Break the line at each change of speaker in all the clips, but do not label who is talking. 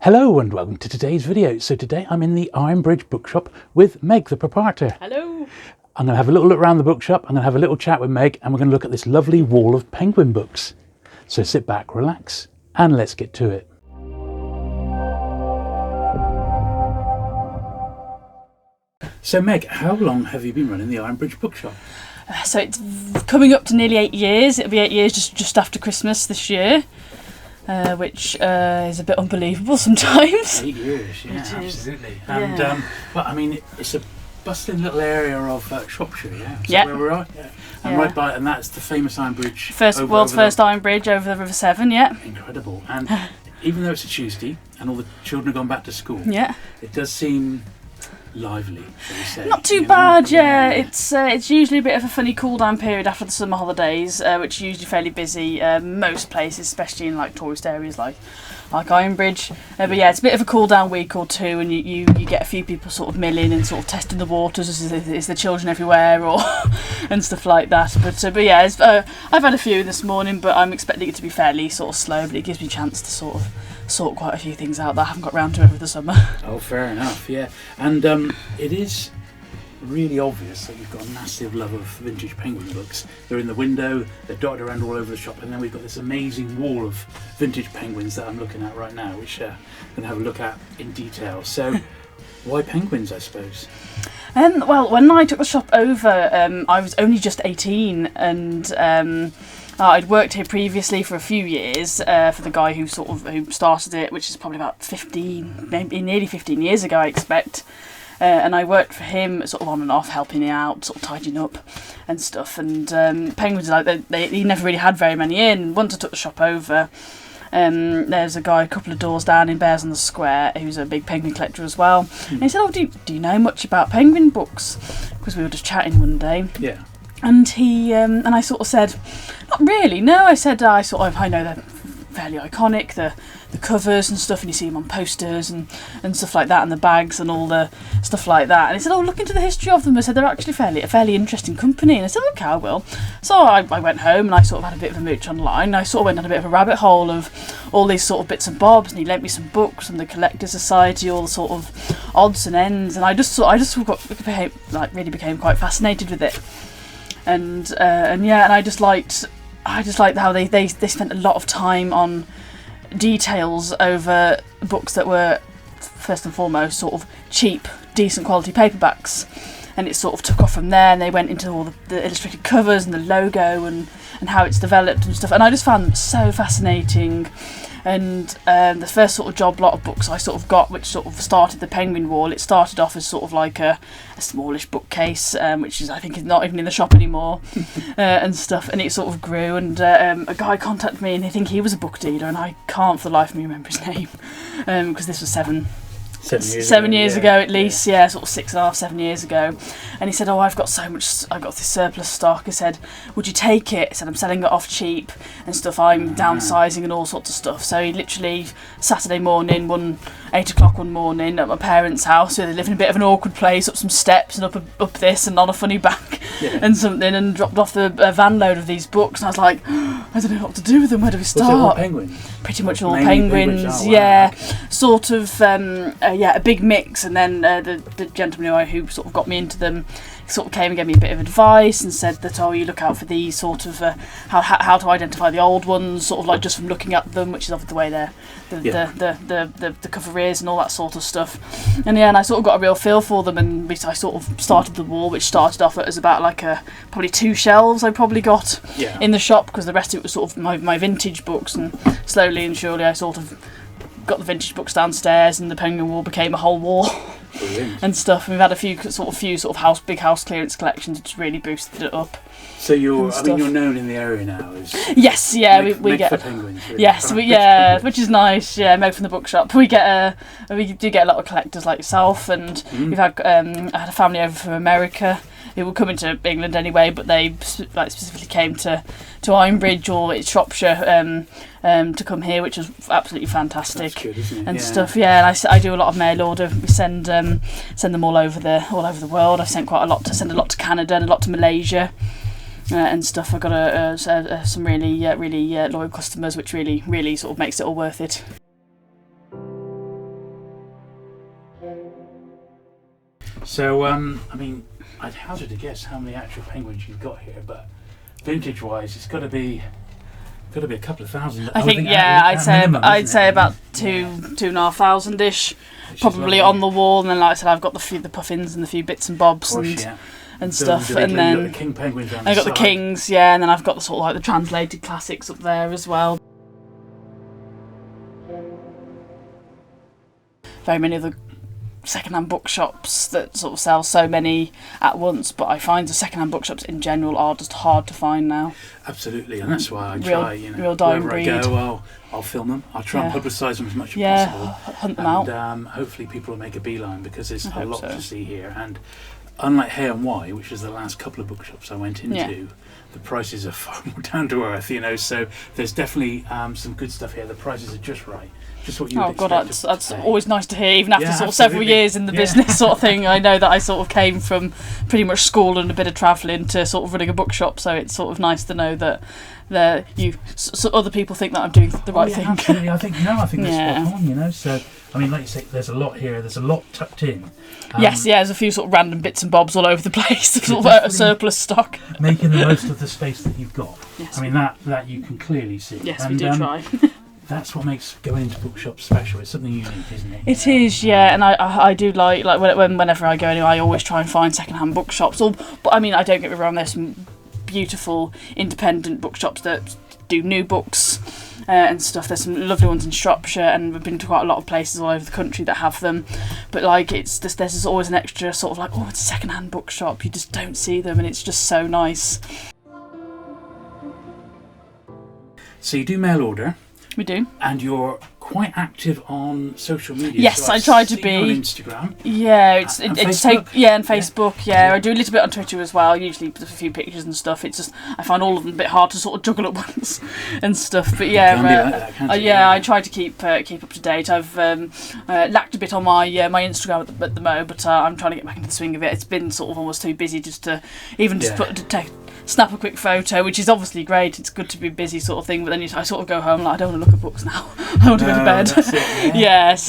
Hello and welcome to today's video. So today I'm in the Ironbridge Bookshop with Meg, the proprietor.
Hello.
I'm going to have a little look around the bookshop, I'm going to have a little chat with Meg, and we're going to look at this lovely wall of penguin books. So sit back, relax, and let's get to it. So Meg, how long have you been running the Ironbridge Bookshop?
So it's coming up to nearly 8 years. It'll be 8 years just after Christmas this year, which is a bit unbelievable sometimes.
8 years, yeah,
It is.
absolutely. And
Yeah.
well, I mean, it's a bustling little area of Shropshire, yeah? Is
Yeah.
that where we're at? Yeah. And
Yeah.
right by, and that's the famous Ironbridge.
World's first iron bridge over the River Severn, yeah.
Incredible. And even though it's a Tuesday and all the children have gone back to school,
Yeah.
it does seem lively, shall we say.
Not too
you know?
bad, yeah. It's usually a bit of a funny cool down period after the summer holidays, which are usually fairly busy. Most places, especially in like tourist areas like Ironbridge. But yeah, it's a bit of a cool down week or two, and you get a few people sort of milling and sort of testing the waters. Is the children everywhere or and stuff like that? But yeah, I've had a few this morning, but I'm expecting it to be fairly sort of slow. But it gives me a chance to sort of sort quite a few things out that I haven't got round to over the summer.
Oh, fair enough, yeah. And it is really obvious that you've got a massive love of vintage penguin books. They're in the window, they're dotted around all over the shop, and then we've got this amazing wall of vintage penguins that I'm looking at right now, which I'm going to have a look at in detail. So, why penguins, I suppose?
Well, when I took the shop over, I was only just 18, and I'd worked here previously for a few years for the guy who started it, which is probably about 15, maybe nearly 15 years ago, I expect. And I worked for him sort of on and off, helping him out, sort of tidying up and stuff. And penguins, he never really had very many in. Once I took the shop over, there's a guy a couple of doors down in Bears on the Square who's a big penguin collector as well. And he said, "Oh, do you know much about penguin books?" Because we were just chatting one day.
Yeah.
And he and I sort of said, "Not really, no." I said, I know they're fairly iconic, the covers and stuff, and you see them on posters and stuff like that, and the bags and all the stuff like that. And he said, "Oh, look into the history of them." I said, "They're actually a fairly interesting company." And I said, "Okay, I will." So I went home and I sort of had a bit of a mooch online. I sort of went on a bit of a rabbit hole of all these sort of bits and bobs, and he lent me some books from the Collectors Society, all the sort of odds and ends, and I just really became quite fascinated with it. And I just liked how they spent a lot of time on details over books that were first and foremost sort of cheap, decent quality paperbacks, and it sort of took off from there, and they went into all the illustrated covers and the logo and how it's developed and stuff, and I just found them so fascinating. And the first sort of job lot of books I sort of got, which sort of started the Penguin Wall, it started off as sort of like a smallish bookcase, which is, I think, is not even in the shop anymore, and stuff. And it sort of grew, and a guy contacted me, and I think he was a book dealer, and I can't for the life of me remember his name, because this was 7 years ago at least, sort of 6.5, 7 years ago. And he said, "Oh, I've got this surplus stock." I said, "Would you take it?" I said, "I'm selling it off cheap and stuff. I'm downsizing and all sorts of stuff." So he literally, Saturday morning, 8 o'clock one morning at my parents' house, where they live in a bit of an awkward place, up some steps and up this and on a funny back and something, and dropped off the van load of these books. And I was like, I don't know what to do with them. Where do we start?
Was it all penguins?
Pretty much all
Mainly
penguins,
penguins. Oh, wow,
yeah.
okay.
Sort of, a big mix. And then the gentleman who sort of got me into them sort of came and gave me a bit of advice and said that, "Oh, you look out for these sort of how to identify the old ones, sort of like just from looking at them, which is obviously the way the cover is and all that sort of stuff." And I sort of got a real feel for them, and I sort of started the wall, which started off as about like probably 2 shelves I probably got in the shop, because the rest of it was sort of my vintage books, and slowly and surely I sort of got the vintage books downstairs, and the Penguin Wall became a whole wall.
Brilliant.
And stuff. And we've had a few big house clearance collections, which really boosted it up.
So you're known in the area now as
yes, we get
for penguins. Really.
Yes, which is nice. Yeah, Meg from the bookshop. We do get a lot of collectors like yourself, and we've had I had a family over from America who were coming to England anyway, but they specifically came to Ironbridge or Shropshire to come here, which was absolutely fantastic.
That's good, isn't it?
And stuff. Yeah, and I do a lot of mail order. We send them all over the world. I've sent quite a lot to Canada and a lot to Malaysia. And stuff. I've got some really loyal customers, which really sort of makes it all worth it.
So, I mean, I'd hazard a guess how many actual penguins you've got here, but vintage-wise, it's got to be a couple of thousand.
I think I'd say about 2,500 ish, probably on the wall. And then, like I said, I've got the puffins and the few bits and bobs and stuff. And then
the king penguins on
I got the kings, yeah, and then I've got the sort of like the translated classics up there as well. Very many of the second-hand bookshops that sort of sell so many at once, but I find the second-hand bookshops in general are just hard to find now.
Absolutely, and that's why I try,
real dying
wherever
breed.
I go, I'll film them. I'll try and publicise them as much as possible.
Hunt them out.
And hopefully people will make a beeline, because there's a lot to see here. And unlike Hay and Y, which is the last couple of bookshops I went into, the prices are far more down to earth, so there's definitely some good stuff here. The prices are just right. Just what you would expect.
That's always nice to hear, even after sort of several years in the business sort of thing. I know that I sort of came from pretty much school and a bit of travelling to sort of running a bookshop, so it's sort of nice to know that other people think that I'm doing the right thing.
Absolutely, I think that's spot on, so I mean, like you say, there's a lot here, there's a lot tucked in.
There's a few sort of random bits and bobs all over the place, sort of a surplus stock.
Making the most of the space that you've got. Yes. I mean, that you can clearly see.
Yes, we do try.
That's what makes going into bookshops special. It's something unique, isn't it?
It is, yeah, and I do like whenever I go anywhere, I always try and find second-hand bookshops. But I mean, I don't get me wrong, there's some beautiful independent bookshops that do new books and stuff. There's some lovely ones in Shropshire, and we've been to quite a lot of places all over the country that have them. But like, it's just, there's always an extra sort of like, oh, it's a second-hand bookshop. You just don't see them, and it's just so nice.
So you do mail order.
We do.
And you're quite active on social media.
Yes,
so
I try to be.
On Instagram.
Yeah, and Facebook. And Facebook. Yeah, I do a little bit on Twitter as well. Usually a few pictures and stuff. It's just I find all of them a bit hard to sort of juggle at once and stuff. But I try to keep up to date. I've lacked a bit on my Instagram at the moment, but I'm trying to get back into the swing of it. It's been sort of almost too busy just to even snap a quick photo, which is obviously great. It's good to be busy, sort of thing. But then I sort of go home like, I don't want to look at books now. I want to go to bed.
That's it,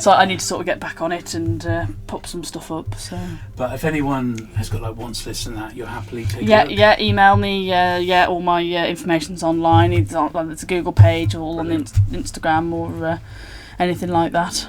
so I need to sort of get back on it and pop some stuff up. So.
But if anyone has got like wants lists and that, you'll happily take a look.
Email me. All my information's online. It's a Google page or on Instagram or anything like that.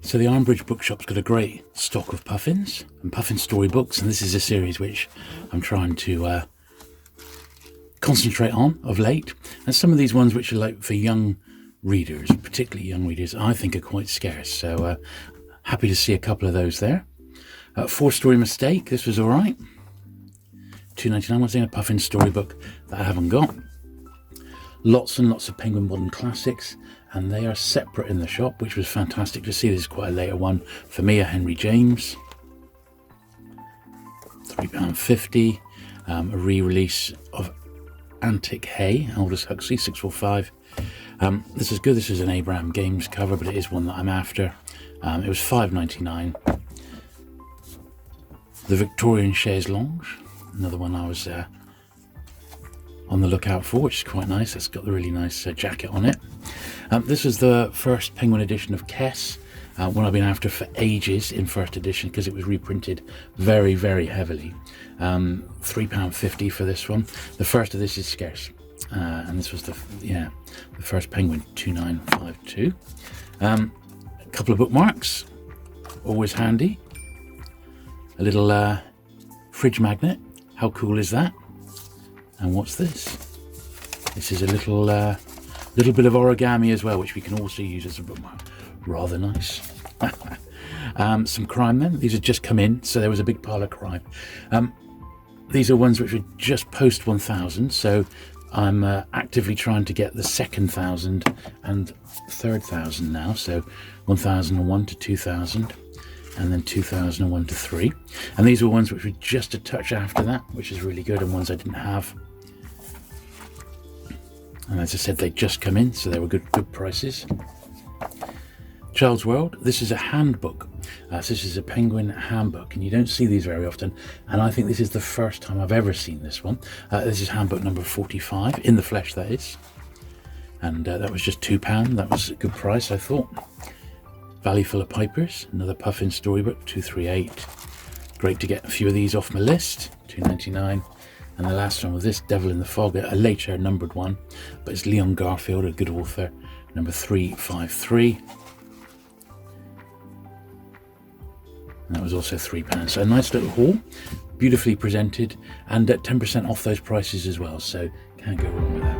So the Ironbridge Bookshop's got a great stock of puffins and puffin storybooks, and this is a series which I'm trying to concentrate on of late. And some of these ones which are like for young readers, particularly young readers, I think are quite scarce. So happy to see a couple of those there. 4-Story Mistake, this was all right. £2.99. What's in a puffin storybook that I haven't got. Lots and lots of Penguin Modern Classics, and they are separate in the shop, which was fantastic to see. This is quite a later one for me, a Henry James. £3.50. A re-release of Antic Hay, Aldous Huxley, 645. This is good. This is an Abraham Games cover, but it is one that I'm after. It was £5.99. The Victorian Chaise Longue, another one I was on the lookout for, which is quite nice. It's got the really nice jacket on it. This is the first Penguin edition of Kess, one I've been after for ages in first edition because it was reprinted very, very heavily. £3.50 for this one. The first of this is scarce, and this was the first Penguin, 2952. A couple of bookmarks, always handy. A little fridge magnet. How cool is that? And what's this? This is a little bit of origami as well, which we can also use as a bookmark. Rather nice. Some crime then. These have just come in, so there was a big pile of crime. These are ones which were just post 1000, so I'm actively trying to get the second 1000 and third 1000 now, so 1001 to 2000. and then 2001 to 3. And these were ones which were just a touch after that, which is really good, and ones I didn't have. And as I said, they just come in, so they were good prices. Child's World, this is a handbook. So this is a penguin handbook, and you don't see these very often, and I think this is the first time I've ever seen this one. This is handbook number 45, in the flesh that is, and that was just £2. That was a good price, I thought. Valley Full of Pipers, another Puffin storybook, 238. Great to get a few of these off my list, 2.99. And the last one was this, Devil in the Fog, a later numbered one, but it's Leon Garfield, a good author, number 353. And that was also £3. So a nice little haul, beautifully presented, and at 10% off those prices as well, so can't go wrong with that.